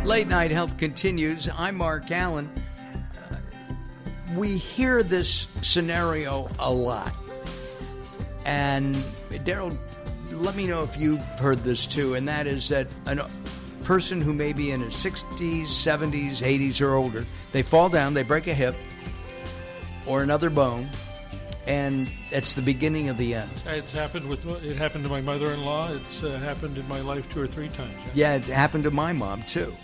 Late Night Health continues. I'm Mark Alyn. We hear this scenario a lot. And Daryl, let me know if you've heard this too, and that is that a person who may be in his 60s, 70s, 80s, or older, they fall down, they break a hip or another bone, and it's the beginning of the end. It happened to my mother-in-law. It's happened in my life 2 or 3 times. Yeah, it happened to my mom too.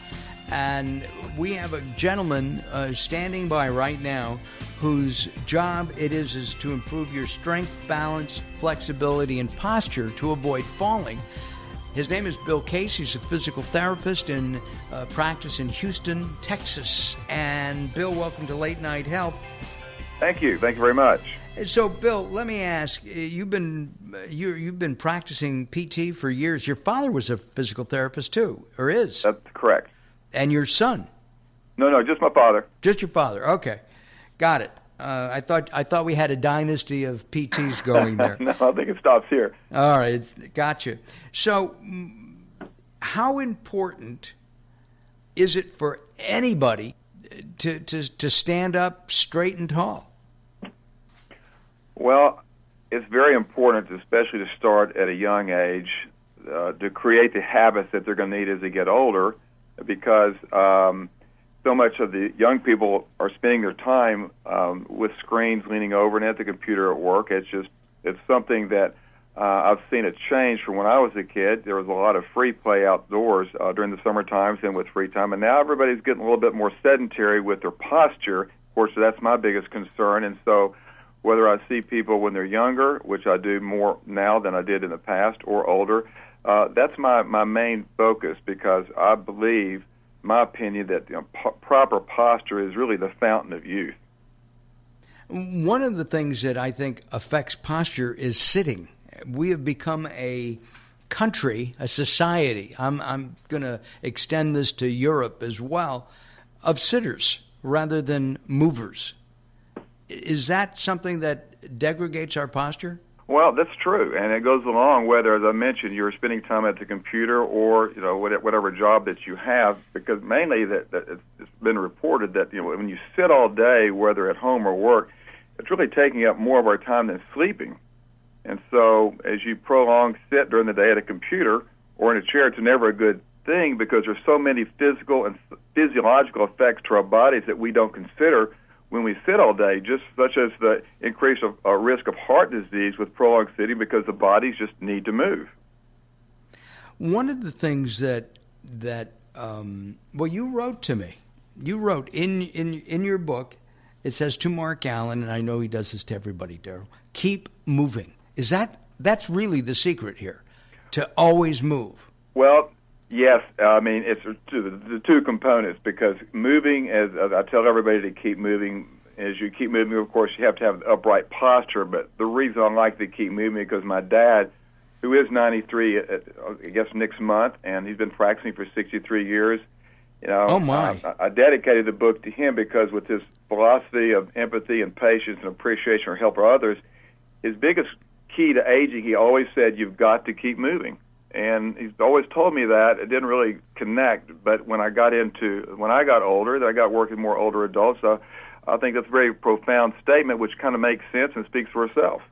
And we have a gentleman standing by right now whose job it is to improve your strength, balance, flexibility, and posture to avoid falling. His name is Bill Case. He's a physical therapist in practice in Houston, Texas. And Bill, welcome to Late Night Health. Thank you. Thank you very much. So, Bill, let me ask, you've been practicing PT for years. Your father was a physical therapist too, or is? That's correct. And your son? No, just my father. Just your father. Okay, got it. I thought we had a dynasty of PTs going there. No, I think it stops here. All right, gotcha. So, how important is it for anybody to stand up straight and tall? Well, it's very important, especially to start at a young age, to create the habits that they're going to need as they get older, because so much of the young people are spending their time with screens, leaning over and at the computer at work. It's something that I've seen it change from when I was a kid. There was a lot of free play outdoors during the summer times and with free time, and now everybody's getting a little bit more sedentary with their posture. Of course, that's my biggest concern, and so whether I see people when they're younger, which I do more now than I did in the past, or older, that's my main focus, because I believe, my opinion, that proper posture is really the fountain of youth. One of the things that I think affects posture is sitting. We have become a country, a society, I'm going to extend this to Europe as well, of sitters rather than movers. Is that something that degrades our posture? Well, that's true, and it goes along whether, as I mentioned, you're spending time at the computer or whatever job that you have, because mainly that it's been reported that when you sit all day, whether at home or work, it's really taking up more of our time than sleeping. And so, as you prolong sit during the day at a computer or in a chair, it's never a good thing, because there's so many physical and physiological effects to our bodies that we don't consider when we sit all day, just such as the increase of risk of heart disease with prolonged sitting, because the bodies just need to move. One of the things that you wrote to me, you wrote in your book, it says to Mark Alyn, and I know he does this to everybody, Daryl, keep moving. That's really the secret here, to always move? Well, yes, I mean, it's the 2 components, because moving, as I tell everybody to keep moving, as you keep moving, of course, you have to have upright posture, but the reason I like to keep moving is because my dad, who is 93, I guess next month, and he's been practicing for 63 years, oh my! I dedicated the book to him, because with his philosophy of empathy and patience and appreciation for help for others, his biggest key to aging, he always said, you've got to keep moving. And he's always told me that. It didn't really connect, but when I got older, then I got working with more older adults, I think that's a very profound statement, which kind of makes sense and speaks for itself.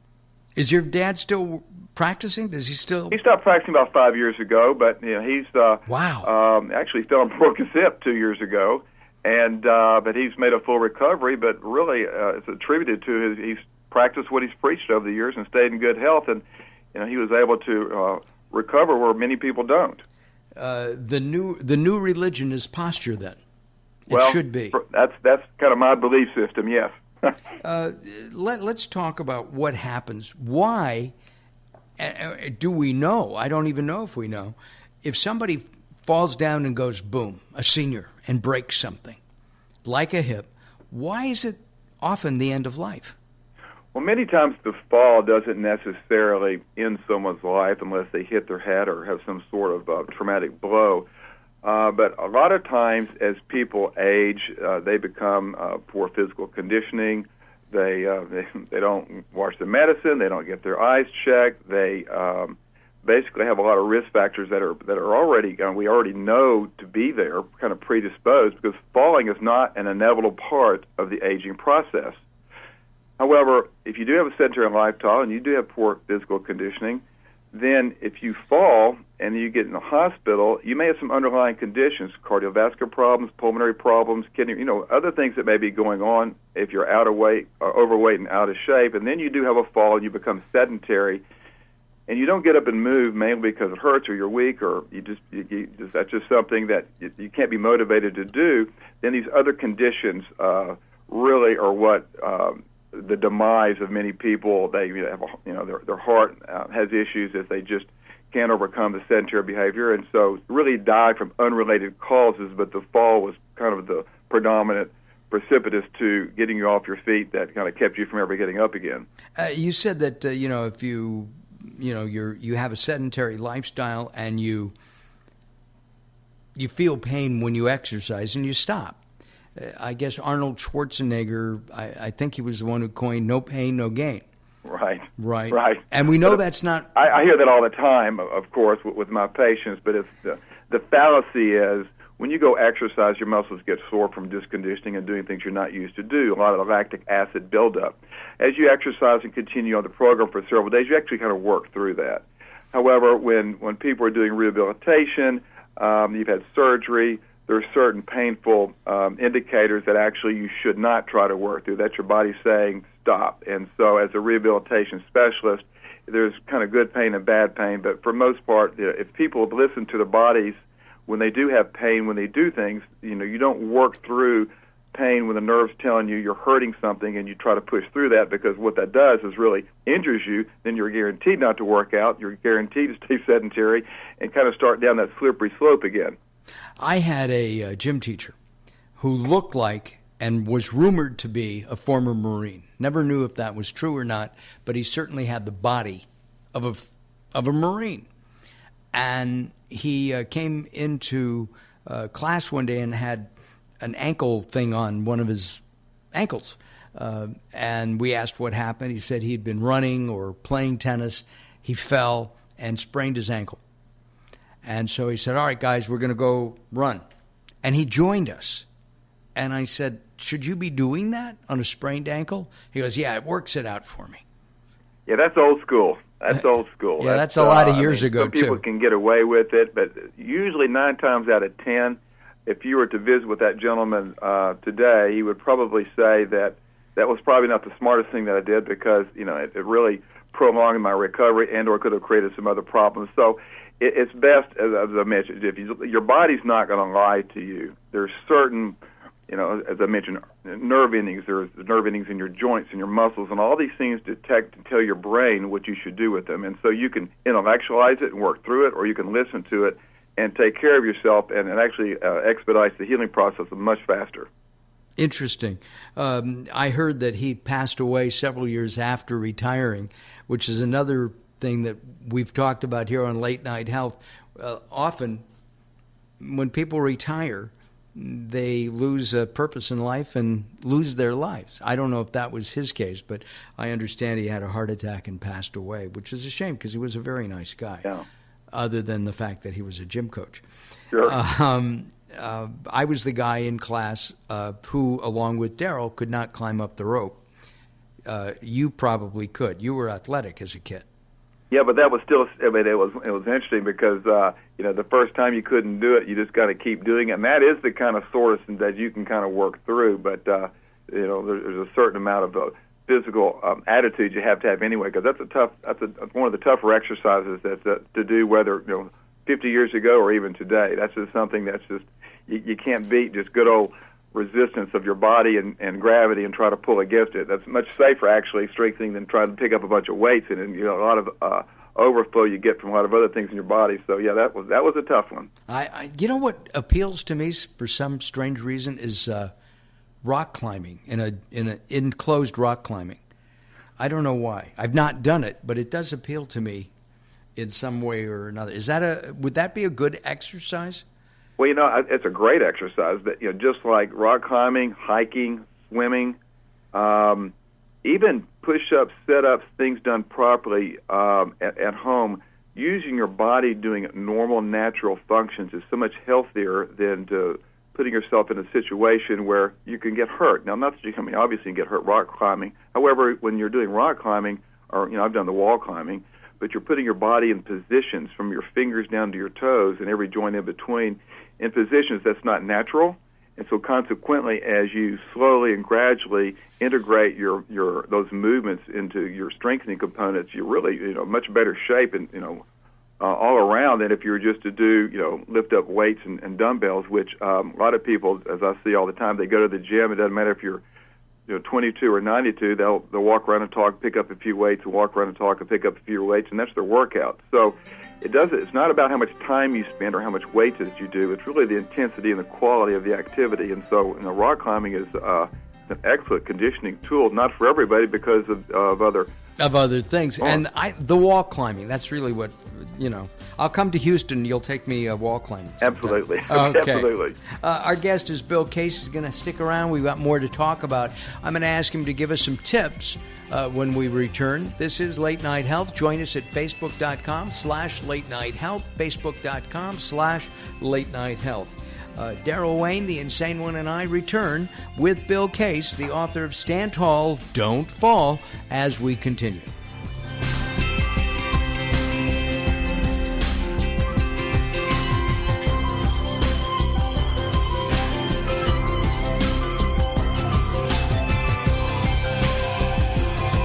Is your dad still practicing? Does he still? He stopped practicing about 5 years ago, but he's actually fell and broke his hip 2 years ago, and but he's made a full recovery. But really, it's attributed to he's practiced what he's preached over the years and stayed in good health, and he was able to recover where many people don't. The new religion is posture, then. It should be. That's kind of my belief system, yes. Let's talk about what happens. Why do we know? I don't even know if we know. If somebody falls down and goes boom, a senior, and breaks something, like a hip, why is it often the end of life? Well, many times the fall doesn't necessarily end someone's life unless they hit their head or have some sort of traumatic blow. But a lot of times as people age, they become poor physical conditioning. They don't wash their medicine. They don't get their eyes checked. They basically have a lot of risk factors that are already we already know to be there, kind of predisposed, because falling is not an inevitable part of the aging process. However, if you do have a sedentary lifestyle and you do have poor physical conditioning, then if you fall and you get in the hospital, you may have some underlying conditions, cardiovascular problems, pulmonary problems, kidney, other things that may be going on if you're out of weight, or overweight and out of shape, and then you do have a fall and you become sedentary, and you don't get up and move mainly because it hurts or you're weak or you just that's just something that you can't be motivated to do, then these other conditions really are what the demise of many people. They have their heart has issues if they just can't overcome the sedentary behavior, and so really die from unrelated causes, but the fall was kind of the predominant precipitous to getting you off your feet that kind of kept you from ever getting up again. You said that if you have a sedentary lifestyle and you feel pain when you exercise and you stop. I guess Arnold Schwarzenegger, I think he was the one who coined "no pain, no gain." Right. And we know that's not. I hear that all the time, of course, with my patients. But it's the fallacy is when you go exercise, your muscles get sore from disconditioning and doing things you're not used to do. A lot of lactic acid buildup. As you exercise and continue on the program for several days, you actually kind of work through that. However, when people are doing rehabilitation, you've had surgery, there are certain painful indicators that actually you should not try to work through. That's your body saying stop. And so as a rehabilitation specialist, there's kind of good pain and bad pain. But for most part, if people have listened to their bodies when they do have pain, when they do things, you don't work through pain when the nerve's telling you you're hurting something and you try to push through that, because what that does is really injures you. Then you're guaranteed not to work out. You're guaranteed to stay sedentary and kind of start down that slippery slope again. I had a gym teacher who looked like and was rumored to be a former Marine. Never knew if that was true or not, but he certainly had the body of a Marine. And he came into class one day and had an ankle thing on one of his ankles. And we asked what happened. He said he'd been running or playing tennis. He fell and sprained his ankle. And so he said, all right, guys, we're going to go run. And he joined us. And I said, should you be doing that on a sprained ankle? He goes, yeah, it works it out for me. Yeah, that's old school. That's old school. Yeah, that's a lot of years ago, some people can get away with it, but usually 9 times out of 10, if you were to visit with that gentleman today, he would probably say that was probably not the smartest thing that I did, because it really prolonged my recovery and or could have created some other problems. So it's best, as I mentioned, if your body's not going to lie to you. There's certain, as I mentioned, nerve endings. There's nerve endings in your joints and your muscles, and all these things detect and tell your brain what you should do with them. And so you can intellectualize it and work through it, or you can listen to it and take care of yourself, and it actually expedites the healing process much faster. Interesting. I heard that he passed away several years after retiring, which is another thing that we've talked about here on Late Night Health. Often when people retire, they lose a purpose in life and lose their lives. I don't know if that was his case, but I understand he had a heart attack and passed away, which is a shame because he was a very nice guy, other than the fact that he was a gym coach. Sure. I was the guy in class who, along with Daryl, could not climb up the rope. You probably could. You were athletic as a kid. Yeah, but that was still. I mean, it was interesting because the first time you couldn't do it, you just got to keep doing it, and that is the kind of source that you can kind of work through. But there's a certain amount of physical attitude you have to have anyway, because that's one of the tougher exercises that's to do, whether 50 years ago or even today. That's just something that's just you can't beat. Just good old resistance of your body and gravity and try to pull against it. That's much safer, actually, strengthening than trying to pick up a bunch of weights and a lot of overflow you get from a lot of other things in your body. So yeah, that was a tough one. What appeals to me for some strange reason is rock climbing, in an enclosed rock climbing. I don't know why. I've not done it, but it does appeal to me in some way or another. Would that be a good exercise? Well, it's a great exercise. But just like rock climbing, hiking, swimming, even push-ups, sit-ups, things done properly at home using your body doing normal, natural functions is so much healthier than putting yourself in a situation where you can get hurt. Now, not that you can, obviously you can get hurt rock climbing. However, when you're doing rock climbing, or, I've done the wall climbing, but you're putting your body in positions from your fingers down to your toes and every joint in between in positions that's not natural. And so consequently, as you slowly and gradually integrate your those movements into your strengthening components, you're really, much better shape and, all around than if you were just to do, lift up weights and dumbbells, which a lot of people, as I see all the time, they go to the gym. It doesn't matter if you're 22 or 92, they'll walk around and talk, pick up a few weights, and walk around and talk and pick up a few weights, and that's their workout. So it's not about how much time you spend or how much weights you do. It's really the intensity and the quality of the activity. And so, rock climbing is an excellent conditioning tool, not for everybody because of other things. And the wall climbing, that's really what, I'll come to Houston, you'll take me wall climbing sometime. Absolutely. Okay. Absolutely. Our guest is Bill Case. He's going to stick around. We've got more to talk about. I'm going to ask him to give us some tips when we return. This is Late Night Health. Join us at Facebook.com/Late Night Health, Facebook.com/Late Night Health. Daryl Wayne, the Insane One, and I return with Bill Case, the author of Stand Tall, Don't Fall, as we continue.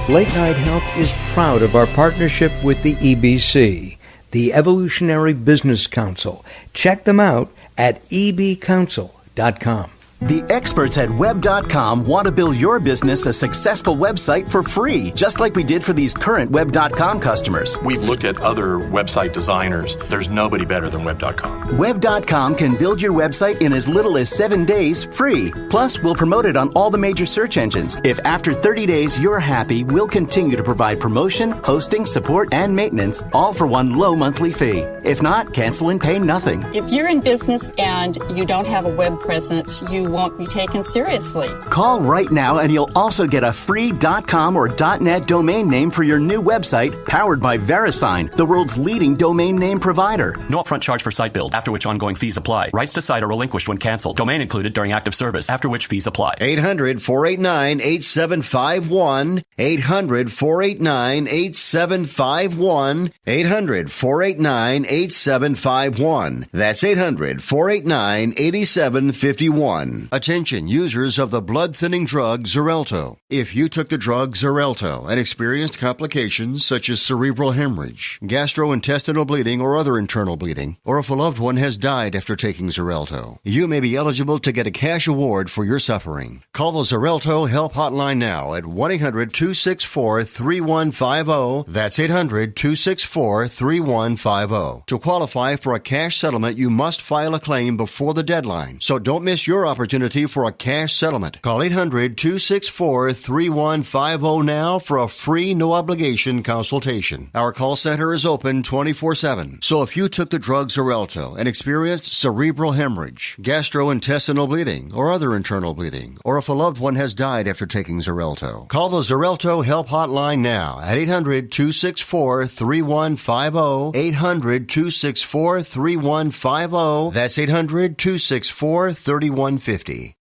Late Night Health is proud of our partnership with the EBC, the Evolutionary Business Council. Check them out at ebcouncil.com. The experts at Web.com want to build your business a successful website for free, just like we did for these current Web.com customers. We've looked at other website designers. There's nobody better than Web.com. Web.com can build your website in as little as 7 days free. Plus, we'll promote it on all the major search engines. If after 30 days you're happy, we'll continue to provide promotion, hosting, support, and maintenance, all for one low monthly fee. If not, cancel and pay nothing. If you're in business and you don't have a web presence, you won't be taken seriously. Call right now and you'll also get a free .com or .net domain name for your new website, powered by VeriSign, the world's leading domain name provider. No upfront charge for site build, after which ongoing fees apply. Rights to site are relinquished when canceled. Domain included during active service, after which fees apply. 800-489-8751. 800-489-8751. 800-489-8751. That's 800-489-8751. Attention users of the blood-thinning drug Xarelto. If you took the drug Xarelto and experienced complications such as cerebral hemorrhage, gastrointestinal bleeding or other internal bleeding, or if a loved one has died after taking Xarelto, you may be eligible to get a cash award for your suffering. Call the Xarelto Help Hotline now at 1-800-264-3150. That's 800-264-3150. To qualify for a cash settlement, you must file a claim before the deadline. So don't miss your opportunity for a cash settlement. Call 800-264-3150 now for a free, no-obligation consultation. Our call center is open 24/7. So if you took the drug Xarelto and experienced cerebral hemorrhage, gastrointestinal bleeding, or other internal bleeding, or if a loved one has died after taking Xarelto, call the Xarelto Help Hotline now at 800-264-3150. 800-264-3150. That's 800-264-3150.